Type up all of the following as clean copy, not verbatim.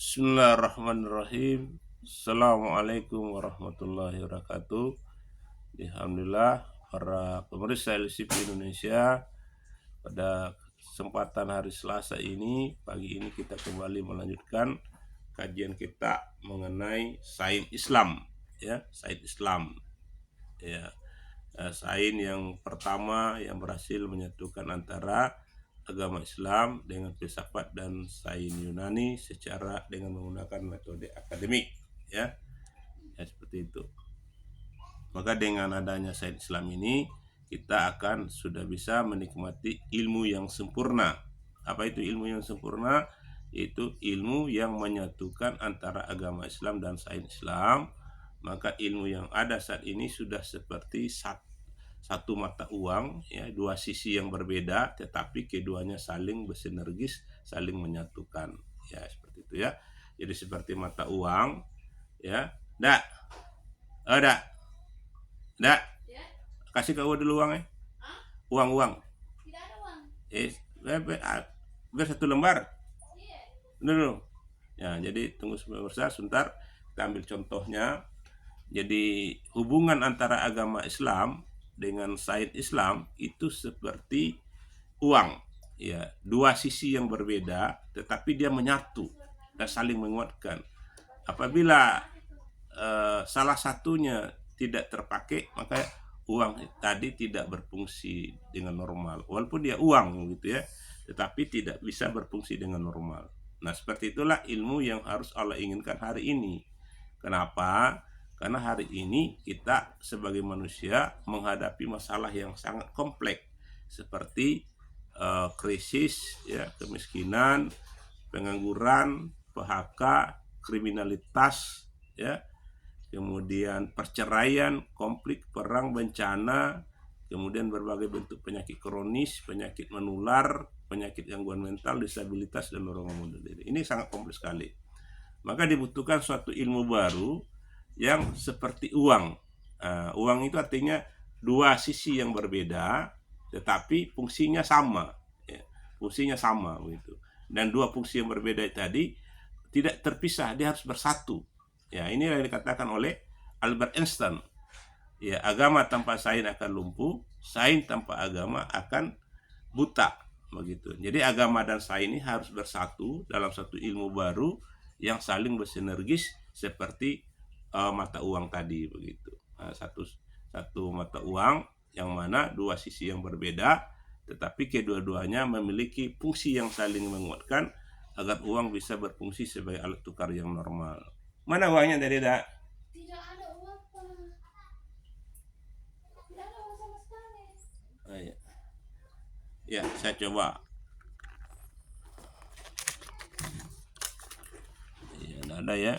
Bismillahirrahmanirrahim. Assalamualaikum warahmatullahi wabarakatuh. Alhamdulillah para pemirsa LCP Indonesia, pada kesempatan hari Selasa ini, pagi ini kita kembali melanjutkan kajian kita mengenai sains Islam, ya, sains Islam, ya. Sains yang pertama yang berhasil menyatukan antara agama Islam dengan filsafat dan sains Yunani secara dengan menggunakan metode akademik, ya seperti itu. Maka dengan adanya sains Islam ini kita akan sudah bisa menikmati ilmu yang sempurna. Apa itu ilmu yang sempurna? Itu ilmu yang menyatukan antara agama Islam dan sains Islam. Maka ilmu yang ada saat ini sudah seperti satu mata uang, ya, dua sisi yang berbeda tetapi keduanya saling bersinergis, saling menyatukan, ya, seperti itu, ya. Jadi seperti mata uang, ya. Dak kasih ke dulu uang, uang biar satu lembar dulu, ya. Jadi tunggu sebentar, kita ambil contohnya. Jadi hubungan antara agama Islam dengan sains Islam itu seperti uang, ya, dua sisi yang berbeda tetapi dia menyatu dan saling menguatkan. Apabila salah satunya tidak terpakai, maka uang tadi tidak berfungsi dengan normal, walaupun dia uang gitu, ya, tetapi tidak bisa berfungsi dengan normal. Nah, seperti itulah ilmu yang harus Allah inginkan hari ini. Kenapa? Karena hari ini kita sebagai manusia menghadapi masalah yang sangat kompleks seperti krisis, ya, kemiskinan, pengangguran, PHK, kriminalitas, ya, kemudian perceraian, konflik, perang, bencana, kemudian berbagai bentuk penyakit kronis, penyakit menular, penyakit gangguan mental, disabilitas, dan dorongan bunuh diri. Ini sangat kompleks sekali. Maka dibutuhkan suatu ilmu baru yang seperti uang. Uang itu artinya dua sisi yang berbeda tetapi fungsinya sama, ya, fungsinya sama begitu. Dan dua fungsi yang berbeda tadi tidak terpisah, dia harus bersatu. Ya, ini yang dikatakan oleh Albert Einstein. Ya, agama tanpa sains akan lumpuh, sains tanpa agama akan buta, begitu. Jadi agama dan sains ini harus bersatu dalam satu ilmu baru yang saling bersinergis seperti mata uang tadi, begitu. Satu mata uang yang mana dua sisi yang berbeda tetapi kedua-duanya memiliki fungsi yang saling menguatkan agar uang bisa berfungsi sebagai alat tukar yang normal. Mana uangnya dari Tidak ada uang, Pak. Tidak ada uang sama sekali. Ya, saya coba. Ya, tidak ada, ya.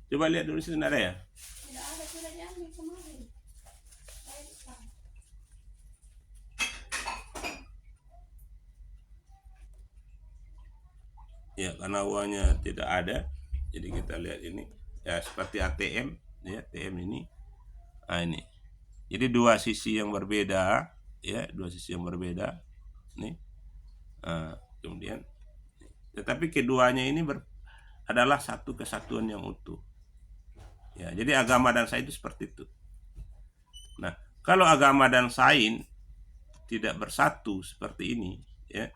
Coba lihat dulu sini, ada ya? Tidak ada, sudah diambil kemarin. Ya, karena uangnya tidak ada, jadi kita lihat ini, ya, seperti ATM, ya, ATM ini. Nah, ini. Jadi dua sisi yang berbeda, ya, dua sisi yang berbeda. Nih. Kemudian tetapi keduanya ini adalah satu kesatuan yang utuh. Ya, jadi agama dan sains itu seperti itu. Nah, kalau agama dan sains tidak bersatu seperti ini, ya,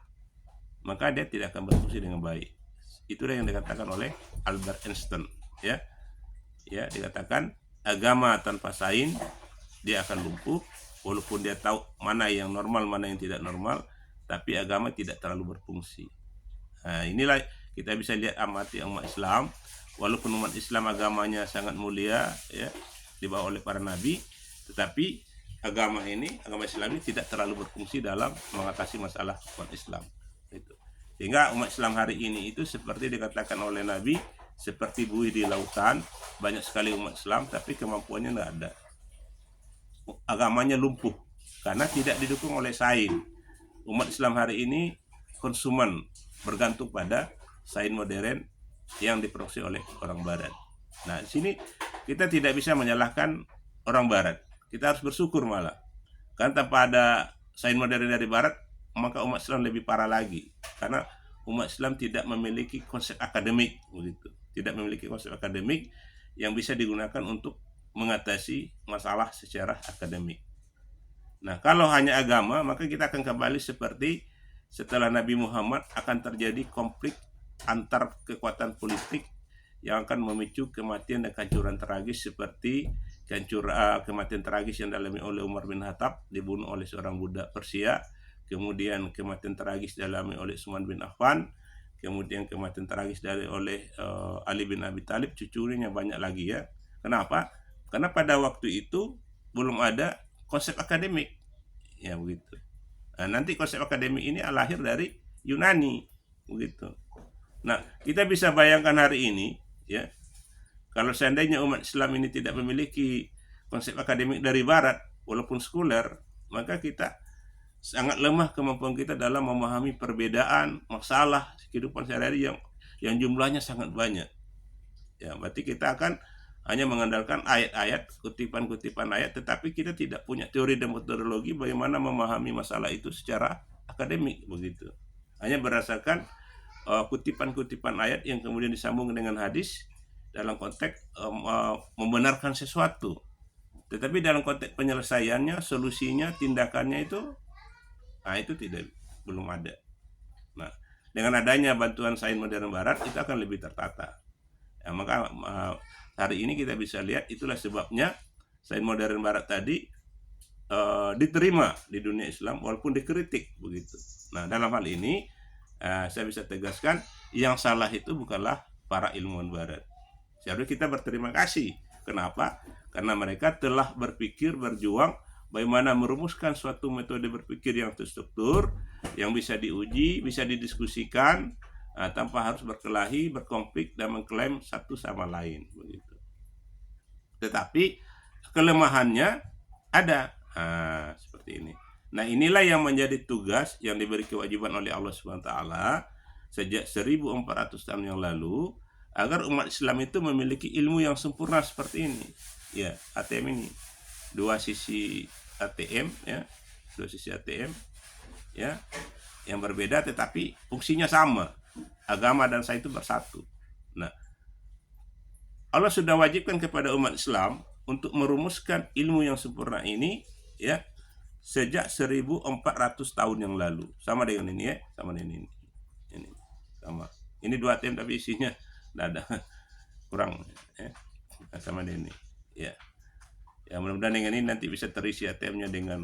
maka dia tidak akan berfungsi dengan baik. Itulah yang dikatakan oleh Albert Einstein, ya. Ya, dikatakan agama tanpa sains dia akan lumpuh, walaupun dia tahu mana yang normal, mana yang tidak normal, tapi agama tidak terlalu berfungsi. Nah, inilah kita bisa lihat amati umat Islam. Walaupun umat Islam agamanya sangat mulia, ya, dibawa oleh para nabi, tetapi agama Islam ini tidak terlalu berfungsi dalam mengatasi masalah umat Islam. Itu. Sehingga umat Islam hari ini itu seperti dikatakan oleh Nabi, seperti buih di lautan, banyak sekali umat Islam tapi kemampuannya tidak ada. Agamanya lumpuh karena tidak didukung oleh sains. Umat Islam hari ini konsumen, bergantung pada sains modern yang diproduksi oleh orang barat. Nah, di sini kita tidak bisa menyalahkan orang barat. Kita harus bersyukur malah. Karena tanpa ada sains modern dari barat, maka umat Islam lebih parah lagi, karena umat Islam tidak memiliki konsep akademik begitu, tidak memiliki konsep akademik yang bisa digunakan untuk mengatasi masalah secara akademik. Nah, kalau hanya agama, maka kita akan kembali seperti setelah Nabi Muhammad, akan terjadi konflik antar kekuatan politik yang akan memicu kematian dan kehancuran tragis, seperti kematian tragis yang dialami oleh Umar bin Khattab, dibunuh oleh seorang budak Persia, kemudian kematian tragis dialami oleh Utsman bin Affan, kemudian kematian tragis oleh Ali bin Abi Thalib, cucunya banyak lagi ya. Kenapa? Karena pada waktu itu belum ada konsep akademik, ya begitu. Nah, nanti konsep akademik ini lahir dari Yunani, begitu. Nah, kita bisa bayangkan hari ini, ya, kalau seandainya umat Islam ini tidak memiliki konsep akademik dari Barat, walaupun sekuler, maka kita sangat lemah kemampuan kita dalam memahami perbedaan masalah kehidupan sehari-hari yang jumlahnya sangat banyak. Ya, berarti kita akan hanya mengandalkan ayat-ayat, kutipan-kutipan ayat, tetapi kita tidak punya teori dan metodologi bagaimana memahami masalah itu secara akademik begitu. Hanya berdasarkan kutipan-kutipan ayat yang kemudian disambung dengan hadis dalam konteks membenarkan sesuatu. Tetapi dalam konteks penyelesaiannya, solusinya, tindakannya itu belum ada. Nah, dengan adanya bantuan sains modern Barat, itu akan lebih tertata. Ya, maka hari ini kita bisa lihat itulah sebabnya sains modern Barat tadi diterima di dunia Islam walaupun dikritik begitu. Nah, dalam hal ini saya bisa tegaskan yang salah itu bukanlah para ilmuwan Barat. Seharusnya kita berterima kasih. Kenapa? Karena mereka telah berpikir, berjuang bagaimana merumuskan suatu metode berpikir yang terstruktur, yang bisa diuji, bisa didiskusikan, tanpa harus berkelahi, berkonflik, dan mengklaim satu sama lain begitu. Tetapi kelemahannya ada, seperti ini. Nah, inilah yang menjadi tugas yang diberi kewajiban oleh Allah SWT sejak 1400 tahun yang lalu, agar umat Islam itu memiliki ilmu yang sempurna seperti ini. Ya, ATM ini dua sisi ATM, ya, dua sisi ATM, ya, yang berbeda tetapi fungsinya sama. Agama dan sains itu bersatu. Nah, Allah sudah wajibkan kepada umat Islam untuk merumuskan ilmu yang sempurna ini, ya, sejak 1400 tahun yang lalu. Sama dengan ini, ya, sama dengan ini. Ini sama. Ini dua ATM tapi isinya ada kurang, ya. Sama dengan ini, ya. Ya, mudah-mudahan dengan ini nanti bisa terisi ATM-nya dengan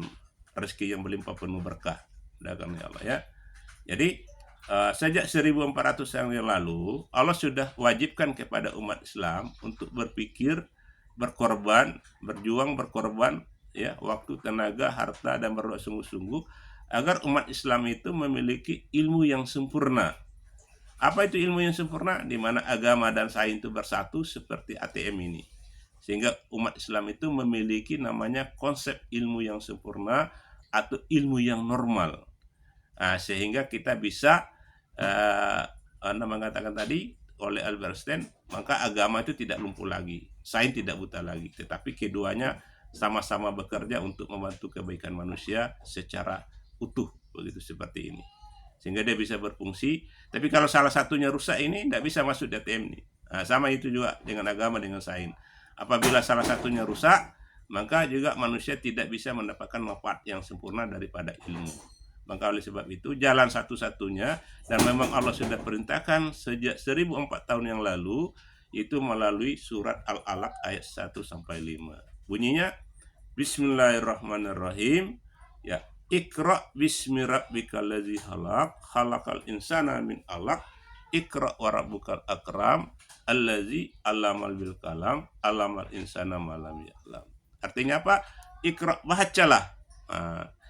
rezeki yang berlimpah penuh berkah. Doakan ya Allah, ya. Jadi sejak 1400 tahun yang lalu Allah sudah wajibkan kepada umat Islam untuk berpikir, berkorban, berjuang, berkorban, ya, waktu, tenaga, harta, dan berdoa sungguh-sungguh agar umat Islam itu memiliki ilmu yang sempurna. Apa itu ilmu yang sempurna? Di mana agama dan sains itu bersatu seperti ATM ini. Sehingga umat Islam itu memiliki namanya konsep ilmu yang sempurna atau ilmu yang normal. Sehingga kita bisa mengatakan tadi oleh Albert Einstein, maka agama itu tidak lumpuh lagi, sains tidak buta lagi, tetapi keduanya sama-sama bekerja untuk membantu kebaikan manusia secara utuh begitu, seperti ini. Sehingga dia bisa berfungsi. Tapi kalau salah satunya rusak ini tidak bisa masuk di ATM ini. Sama itu juga dengan agama, dengan sains. Apabila salah satunya rusak, maka juga manusia tidak bisa mendapatkan manfaat yang sempurna daripada ilmu. Maka oleh sebab itu jalan satu-satunya, dan memang Allah sudah perintahkan sejak 1004 tahun yang lalu, itu melalui surat Al-Alaq ayat 1-5. Bunyinya, Bismillahirrahmanirrahim. Ya, Iqra bismi rabbikal ladzi khalaq, khalaqal insana min 'alaq, Iqra wa rabbukal akram, allazi 'allamal bil kalam, 'allamal insana ma lam ya'lam. Artinya apa? Iqra, bacalah.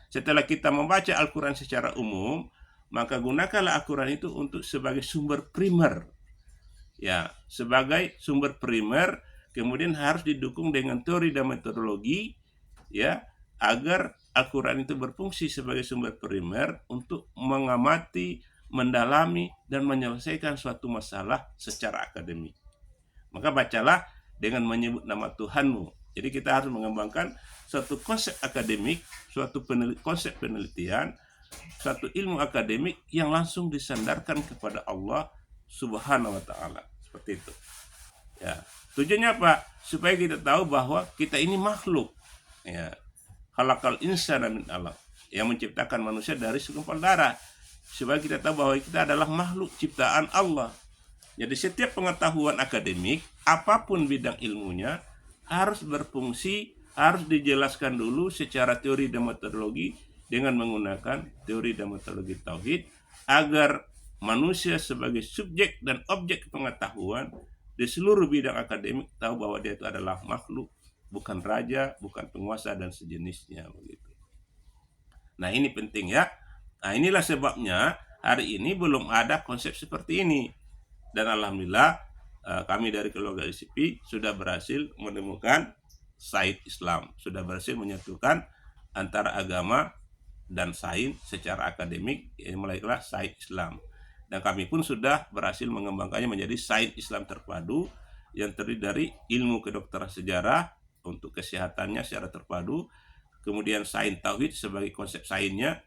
Setelah kita membaca Al-Quran secara umum, maka gunakanlah Al-Quran itu untuk sebagai sumber primer. Ya, sebagai sumber primer, kemudian harus didukung dengan teori dan metodologi, ya, agar Al-Quran itu berfungsi sebagai sumber primer untuk mengamati, mendalami, dan menyelesaikan suatu masalah secara akademik. Maka bacalah dengan menyebut nama Tuhanmu. Jadi kita harus mengembangkan suatu konsep akademik, suatu konsep penelitian, suatu ilmu akademik yang langsung disandarkan kepada Allah Subhanahu wa taala. Seperti itu. Ya. Tujuannya apa? Supaya kita tahu bahwa kita ini makhluk. Ya. Khalaqal insana min 'alaq. Yang menciptakan manusia dari segumpal darah. Supaya kita tahu bahwa kita adalah makhluk ciptaan Allah. Jadi setiap pengetahuan akademik, apapun bidang ilmunya, harus berfungsi, harus dijelaskan dulu secara teori dan metodologi dengan menggunakan teori dan metodologi tauhid, agar manusia sebagai subjek dan objek pengetahuan di seluruh bidang akademik tahu bahwa dia itu adalah makhluk, bukan raja, bukan penguasa dan sejenisnya begitu. Nah, ini penting ya. Nah, inilah sebabnya hari ini belum ada konsep seperti ini. Dan alhamdulillah kami dari keluarga ICP sudah berhasil menemukan sains Islam, sudah berhasil menyatukan antara agama dan sains secara akademik, mulailah sains Islam. Dan kami pun sudah berhasil mengembangkannya menjadi sains Islam terpadu yang terdiri dari ilmu kedokteran sejarah untuk kesehatannya secara terpadu, kemudian sains tauhid sebagai konsep sainsnya,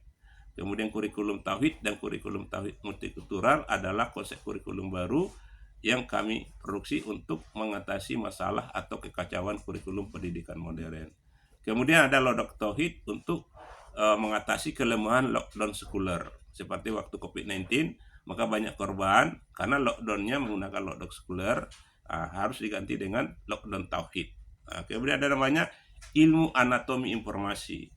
kemudian kurikulum tauhid dan kurikulum tauhid multikultural adalah konsep kurikulum baru yang kami produksi untuk mengatasi masalah atau kekacauan kurikulum pendidikan modern. Kemudian ada lodok tauhid untuk mengatasi kelemahan lockdown sekuler. Seperti waktu COVID-19, maka banyak korban karena lockdownnya menggunakan lodok sekuler, harus diganti dengan lockdown tauhid. Kemudian ada namanya ilmu anatomi informasi.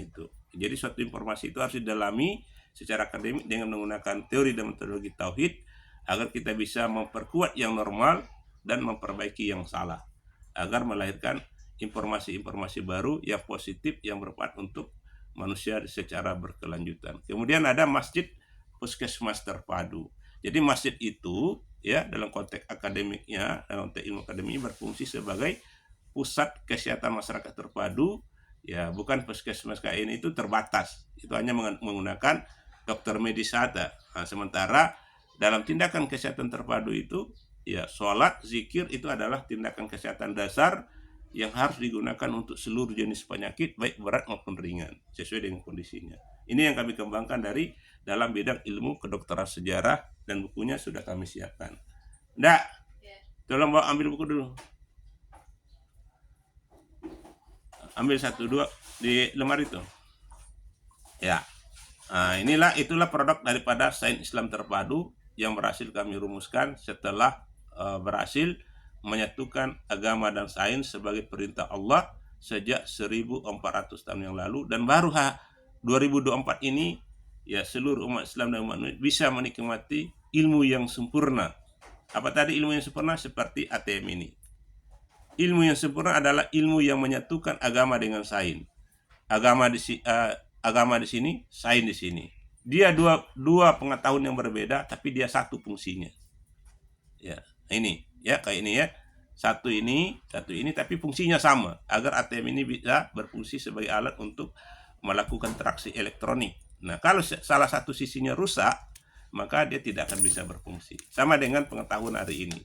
Itu. Jadi suatu informasi itu harus didalami secara akademik dengan menggunakan teori dan metodologi tauhid agar kita bisa memperkuat yang normal dan memperbaiki yang salah, agar melahirkan informasi-informasi baru yang positif yang bermanfaat untuk manusia secara berkelanjutan. Kemudian ada masjid puskesmas terpadu. Jadi masjid itu ya dalam konteks akademiknya, dalam konteks ilmu akademiknya berfungsi sebagai pusat kesehatan masyarakat terpadu. Ya, bukan puskesmas kayak ini itu terbatas. Itu hanya menggunakan dokter medis saja. Nah, sementara dalam tindakan kesehatan terpadu itu, ya sholat, zikir itu adalah tindakan kesehatan dasar yang harus digunakan untuk seluruh jenis penyakit, baik berat maupun ringan, sesuai dengan kondisinya. Ini yang kami kembangkan dari dalam bidang ilmu kedokteran sejarah dan bukunya sudah kami siapkan. Nggak, tolong bawa ambil buku dulu. Ambil 1-2 di lemari itu. Ya. Nah, itulah produk daripada sains Islam terpadu yang berhasil kami rumuskan setelah berhasil menyatukan agama dan sains sebagai perintah Allah sejak 1400 tahun yang lalu, dan baru 2024 ini ya seluruh umat Islam dan umat Muslim bisa menikmati ilmu yang sempurna. Apa tadi ilmu yang sempurna? Seperti ATM ini. Ilmu yang sempurna adalah ilmu yang menyatukan agama dengan sains. Agama di sini, sains di sini. Dia dua pengetahuan yang berbeda, tapi dia satu fungsinya. Ya, ini ya kayak ini ya. Satu ini, tapi fungsinya sama agar ATM ini bisa berfungsi sebagai alat untuk melakukan transaksi elektronik. Nah, kalau salah satu sisinya rusak, maka dia tidak akan bisa berfungsi. Sama dengan pengetahuan hari ini.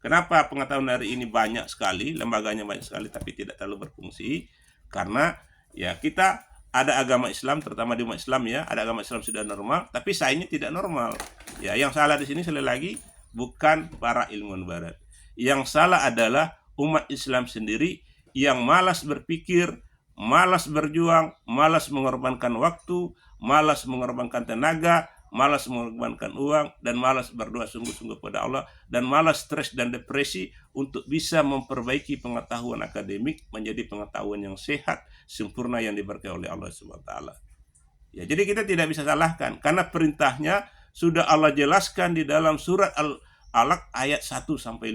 Kenapa pengetahuan hari ini banyak sekali, lembaganya banyak sekali, tapi tidak terlalu berfungsi? Karena ya kita ada agama Islam, terutama di umat Islam ya, ada agama Islam sudah normal, tapi sainsnya tidak normal. Ya, yang salah di sini sekali lagi bukan para ilmuwan Barat. Yang salah adalah umat Islam sendiri yang malas berpikir, malas berjuang, malas mengorbankan waktu, malas mengorbankan tenaga, malas mengorbankan uang, dan malas berdoa sungguh-sungguh pada Allah, dan malas stres dan depresi untuk bisa memperbaiki pengetahuan akademik menjadi pengetahuan yang sehat, sempurna yang diberkahi oleh Allah SWT. Ya, jadi kita tidak bisa salahkan karena perintahnya sudah Allah jelaskan di dalam surat Al-Alaq ayat 1-5.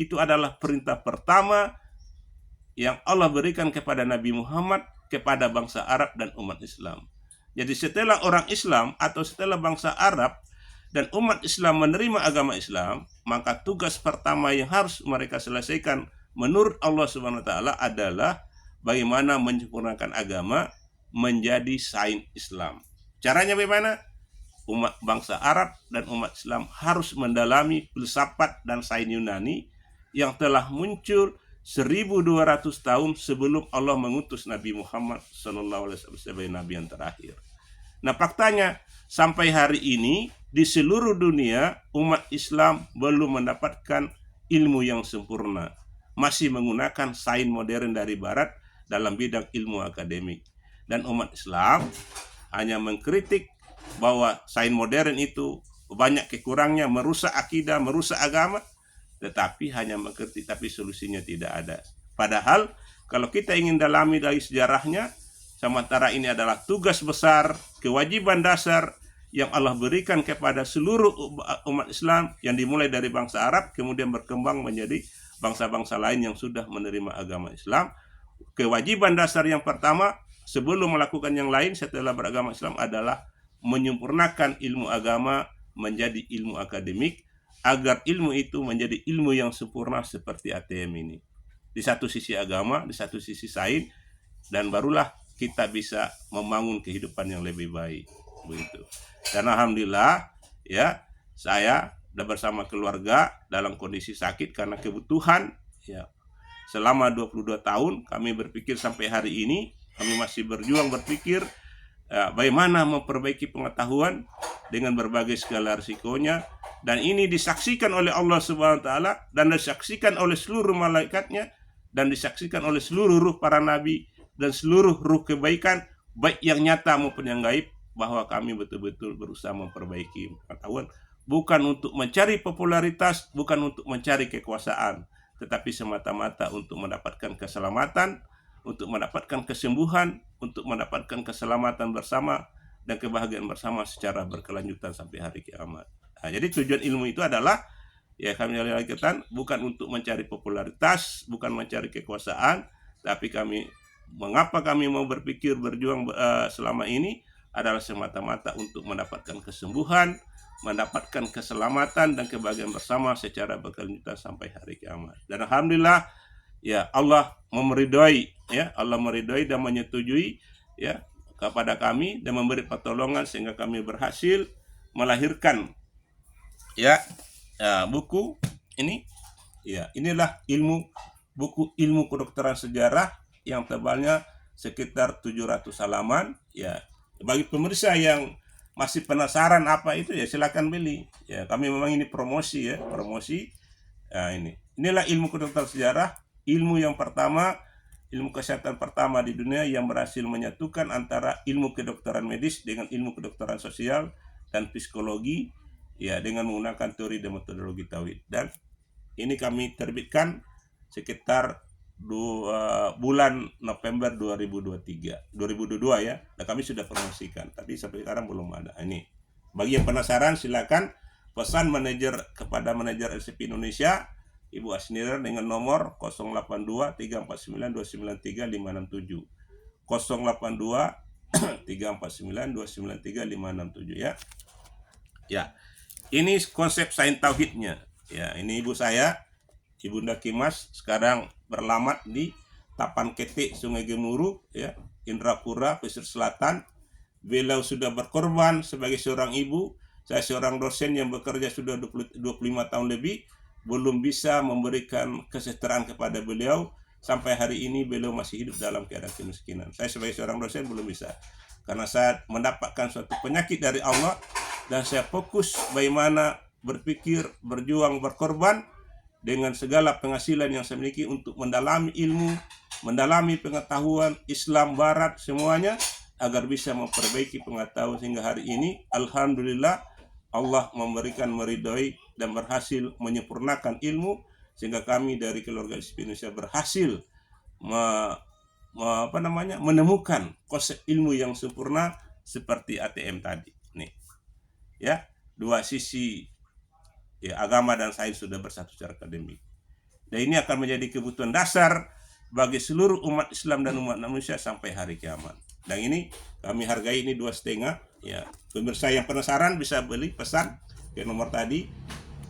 Itu adalah perintah pertama yang Allah berikan kepada Nabi Muhammad, kepada bangsa Arab dan umat Islam. Jadi setelah orang Islam atau setelah bangsa Arab dan umat Islam menerima agama Islam, maka tugas pertama yang harus mereka selesaikan menurut Allah Subhanahu wa taala adalah bagaimana menyempurnakan agama menjadi sains Islam. Caranya bagaimana? Umat bangsa Arab dan umat Islam harus mendalami filsafat dan sains Yunani yang telah muncul 1200 tahun sebelum Allah mengutus Nabi Muhammad SAW sebagai Nabi yang terakhir. Nah, faktanya sampai hari ini di seluruh dunia umat Islam belum mendapatkan ilmu yang sempurna. Masih menggunakan sains modern dari barat dalam bidang ilmu akademik. Dan umat Islam hanya mengkritik bahwa sains modern itu banyak kekurangnya, merusak akidah, merusak agama, tetapi hanya mengkritik, tapi solusinya tidak ada. Padahal kalau kita ingin dalami dari sejarahnya, sementara ini adalah tugas besar, kewajiban dasar yang Allah berikan kepada seluruh umat Islam yang dimulai dari bangsa Arab kemudian berkembang menjadi bangsa-bangsa lain yang sudah menerima agama Islam. Kewajiban dasar yang pertama sebelum melakukan yang lain setelah beragama Islam adalah menyempurnakan ilmu agama menjadi ilmu akademik agar ilmu itu menjadi ilmu yang sempurna seperti ATM ini. Di satu sisi agama, di satu sisi sains, dan barulah kita bisa membangun kehidupan yang lebih baik. Begitu. Dan alhamdulillah ya, saya dan bersama keluarga dalam kondisi sakit karena kebutuhan ya. Selama 22 tahun kami berpikir sampai hari ini kami masih berjuang berpikir bagaimana memperbaiki pengetahuan dengan berbagai segala risikonya, dan ini disaksikan oleh Allah Subhanahu wa taala dan disaksikan oleh seluruh malaikatnya dan disaksikan oleh seluruh ruh para nabi dan seluruh ruh kebaikan baik yang nyata maupun yang gaib, bahwa kami betul-betul berusaha memperbaiki pengetahuan, bukan untuk mencari popularitas, bukan untuk mencari kekuasaan, tetapi semata-mata untuk mendapatkan keselamatan, untuk mendapatkan kesembuhan, untuk mendapatkan keselamatan bersama dan kebahagiaan bersama secara berkelanjutan sampai hari kiamat. Nah, jadi tujuan ilmu itu adalah ya kami lakukan bukan untuk mencari popularitas, bukan mencari kekuasaan, tapi mengapa kami mau berpikir berjuang selama ini adalah semata-mata untuk mendapatkan kesembuhan, mendapatkan keselamatan dan kebahagiaan bersama secara berkelanjutan sampai hari kiamat. Dan alhamdulillah ya Allah meridhoi dan menyetujui ya kepada kami dan memberi pertolongan sehingga kami berhasil melahirkan buku ini. Ya, inilah buku ilmu kedokteran sejarah yang tebalnya sekitar 700 halaman ya. Bagi pemirsa yang masih penasaran apa itu ya silakan beli. Ya, kami memang ini promosi. Nah, inilah ilmu kedokteran sejarah, ilmu yang pertama, ilmu kesehatan pertama di dunia yang berhasil menyatukan antara ilmu kedokteran medis dengan ilmu kedokteran sosial dan psikologi ya dengan menggunakan teori dan metodologi tauhid. Dan ini kami terbitkan sekitar bulan November 2022 ya. Nah, kami sudah promosikan tapi sampai sekarang belum ada. Ini bagi yang penasaran silakan pesan kepada manajer LCP Indonesia Ibu Asnira dengan nomor 082 349 293 567 082 349 293 567 ya. Ya. Ini konsep sains tauhidnya. Ya, ini ibu saya Ibunda Kimas sekarang berlamat di Tapan Ketik, Sungai Gemuruh, ya, Indrapura, Pesisir Selatan. Beliau sudah berkorban sebagai seorang ibu. Saya seorang dosen yang bekerja sudah 25 tahun lebih, belum bisa memberikan kesejahteraan kepada beliau. Sampai hari ini beliau masih hidup dalam keadaan kemiskinan. Saya sebagai seorang dosen belum bisa. Karena saya mendapatkan suatu penyakit dari Allah dan saya fokus bagaimana berpikir, berjuang, berkorban dengan segala penghasilan yang saya miliki untuk mendalami ilmu, mendalami pengetahuan Islam Barat semuanya agar bisa memperbaiki pengetahuan sehingga hari ini alhamdulillah Allah memberikan meridhoi dan berhasil menyempurnakan ilmu sehingga kami dari keluarga LCP Indonesia berhasil menemukan konsep ilmu yang sempurna seperti ATM tadi. Nih. Ya, dua sisi ya, agama dan sains sudah bersatu secara akademik. Dan ini akan menjadi kebutuhan dasar bagi seluruh umat Islam dan umat manusia sampai hari kiamat. Dan ini kami hargai ini 2,5 ya. Pemirsa yang penasaran bisa beli pesan ke nomor tadi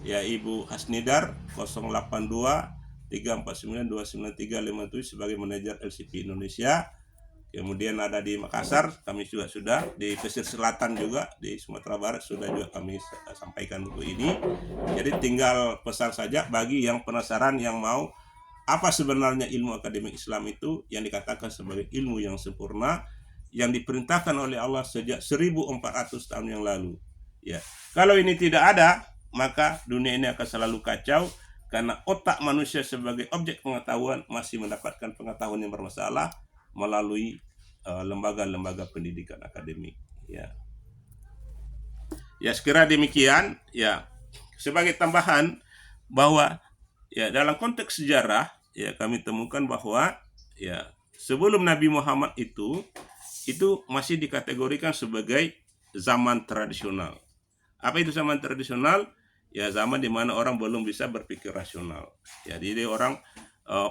ya Ibu Hasnidar 082 349 293 57 sebagai manajer LCP Indonesia. Kemudian ada di Makassar, kami juga sudah di pesisir selatan juga di Sumatera Barat sudah juga kami sampaikan buku ini. Jadi tinggal pesan saja bagi yang penasaran yang mau apa sebenarnya ilmu akademik Islam itu yang dikatakan sebagai ilmu yang sempurna yang diperintahkan oleh Allah sejak 1400 tahun yang lalu. Ya, kalau ini tidak ada, maka dunia ini akan selalu kacau karena otak manusia sebagai objek pengetahuan masih mendapatkan pengetahuan yang bermasalah melalui lembaga-lembaga pendidikan akademik. Ya, ya sekira demikian. Ya, sebagai tambahan bahwa ya dalam konteks sejarah ya kami temukan bahwa ya sebelum Nabi Muhammad itu masih dikategorikan sebagai zaman tradisional. Apa itu zaman tradisional? Ya zaman di mana orang belum bisa berpikir rasional. Ya, jadi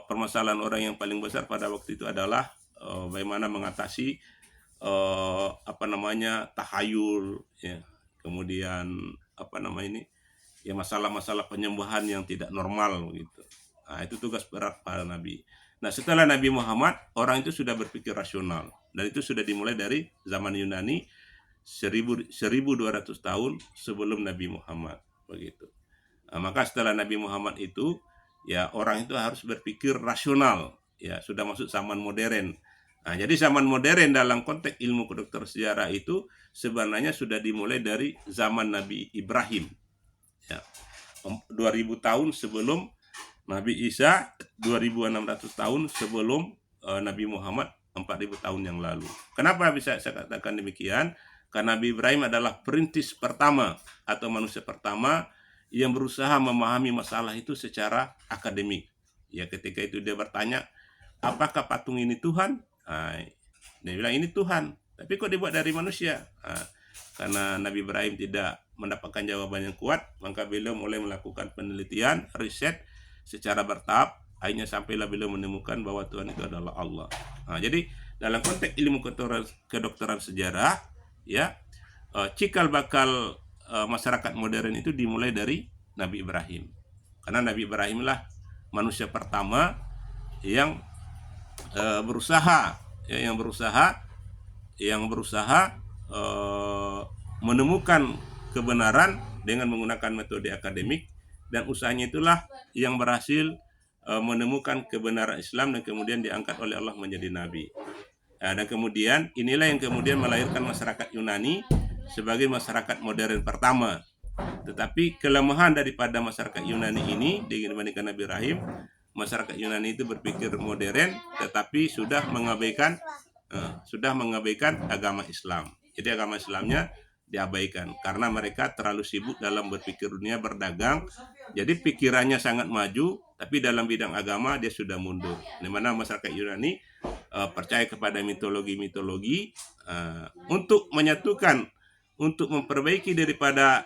permasalahan orang yang paling besar pada waktu itu adalah bagaimana mengatasi tahayul, ya, kemudian ya masalah-masalah penyembahan yang tidak normal gitu. Nah, itu tugas berat para nabi. Nah, setelah Nabi Muhammad, orang itu sudah berpikir rasional. Dan itu sudah dimulai dari zaman Yunani 1200 tahun sebelum Nabi Muhammad. Begitu. Nah, maka setelah Nabi Muhammad itu, ya orang itu harus berpikir rasional. Ya, sudah masuk zaman modern. Nah, jadi zaman modern dalam konteks ilmu kedokteran sejarah itu sebenarnya sudah dimulai dari zaman Nabi Ibrahim. Ya, 2000 tahun sebelum Nabi Isa, 2600 tahun sebelum Nabi Muhammad, 4000 tahun yang lalu. Kenapa bisa saya katakan demikian? Karena Nabi Ibrahim adalah perintis pertama atau manusia pertama yang berusaha memahami masalah itu secara akademik. Ya, ketika itu dia bertanya, apakah patung ini Tuhan? Nah, dia bilang ini Tuhan, tapi kok dibuat dari manusia? Nah, karena Nabi Ibrahim tidak mendapatkan jawaban yang kuat, maka beliau mulai melakukan penelitian, riset secara bertahap, akhirnya sampailah beliau menemukan bahwa Tuhan itu adalah Allah. Nah, jadi dalam konteks ilmu kedokteran sejarah, ya, cikal bakal masyarakat modern itu dimulai dari Nabi Ibrahim. Karena Nabi Ibrahim lah manusia pertama yang berusaha menemukan kebenaran dengan menggunakan metode akademik, dan usahanya itulah yang berhasil menemukan kebenaran Islam dan kemudian diangkat oleh Allah menjadi nabi. Dan kemudian inilah yang kemudian melahirkan masyarakat Yunani sebagai masyarakat modern pertama. Tetapi kelemahan daripada masyarakat Yunani ini dibandingkan Nabi Ibrahim, masyarakat Yunani itu berpikir modern tetapi sudah mengabaikan agama Islam. Jadi agama Islamnya diabaikan karena mereka terlalu sibuk dalam berpikir dunia, berdagang. Jadi pikirannya sangat maju, tapi dalam bidang agama dia sudah mundur. Di mana masyarakat Yunani percaya kepada mitologi untuk menyatukan, untuk memperbaiki daripada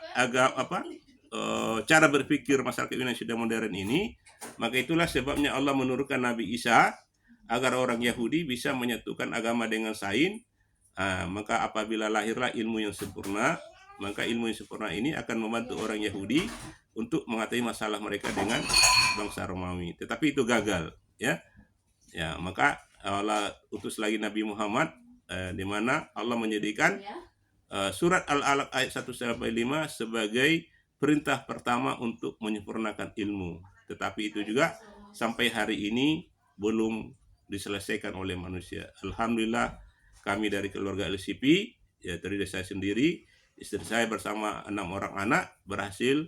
cara berpikir masyarakat Yunani sudah modern ini. Maka itulah sebabnya Allah menurunkan Nabi Isa agar orang Yahudi bisa menyatukan agama dengan sains. Maka apabila lahirlah ilmu yang sempurna, maka ilmu yang sempurna ini akan membantu orang Yahudi untuk mengatasi masalah mereka dengan bangsa Romawi. Tetapi itu gagal, ya. Ya, maka Allah utus lagi Nabi Muhammad, di mana Allah menjadikan surat Al-Alaq ayat 1-5 sebagai perintah pertama untuk menyempurnakan ilmu. Tetapi itu juga sampai hari ini belum diselesaikan oleh manusia. Alhamdulillah kami dari keluarga LCP, ya terdiri dari saya sendiri, istri saya bersama 6 orang anak berhasil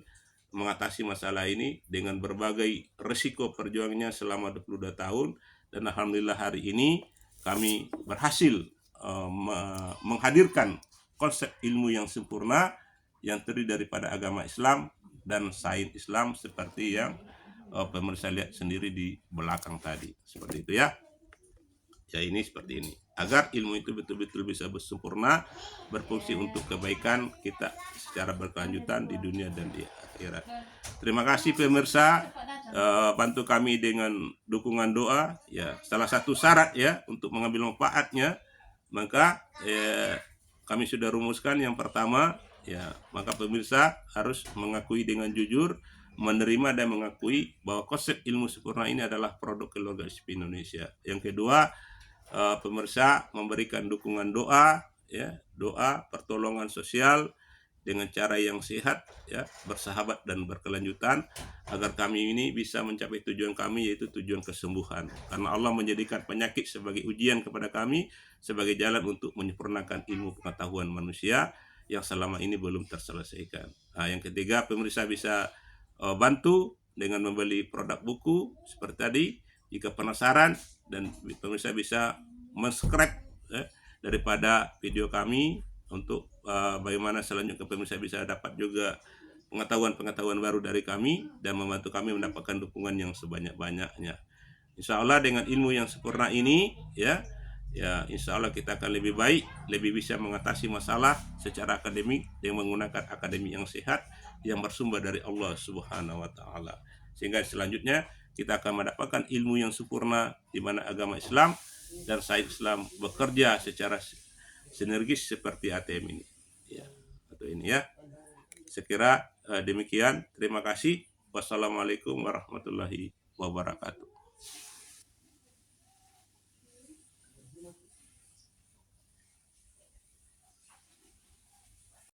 mengatasi masalah ini dengan berbagai resiko perjuangannya selama 22 tahun. Dan alhamdulillah hari ini kami berhasil menghadirkan konsep ilmu yang sempurna yang terdiri daripada agama Islam dan sains Islam seperti yang pemirsa lihat sendiri di belakang tadi. Seperti itu, ya. Ya, ini seperti ini. Agar ilmu itu betul-betul bisa bersempurna, berfungsi untuk kebaikan kita secara berkelanjutan di dunia dan di akhirat. Terima kasih pemirsa, bantu kami dengan dukungan doa. Ya, salah satu syarat ya untuk mengambil manfaatnya, maka kami sudah rumuskan yang pertama, ya, maka pemirsa harus mengakui dengan jujur, menerima dan mengakui bahwa konsep ilmu sempurna ini adalah produk keluarga LCP Indonesia. Yang kedua, pemirsa memberikan dukungan doa, ya, doa pertolongan sosial dengan cara yang sehat, ya, bersahabat dan berkelanjutan, agar kami ini bisa mencapai tujuan kami, yaitu tujuan kesembuhan. Karena Allah menjadikan penyakit sebagai ujian kepada kami, sebagai jalan untuk menyempurnakan ilmu pengetahuan manusia yang selama ini belum terselesaikan. Nah, yang ketiga, pemirsa bisa bantu dengan membeli produk buku seperti tadi. Jika penasaran, dan pemirsa bisa subscribe daripada video kami untuk bagaimana selanjutnya pemirsa bisa dapat juga pengetahuan-pengetahuan baru dari kami dan membantu kami mendapatkan dukungan yang sebanyak-banyaknya. Insya Allah dengan ilmu yang sempurna ini, ya insya Allah kita akan lebih baik, lebih bisa mengatasi masalah secara akademik dengan menggunakan akademik yang sehat yang bersumber dari Allah Subhanahu wa taala. Sehingga selanjutnya kita akan mendapatkan ilmu yang sempurna di mana agama Islam dan sains Islam bekerja secara sinergis seperti ATM ini. Ya, atau ini ya. Sekira demikian. Terima kasih. Wassalamualaikum warahmatullahi wabarakatuh.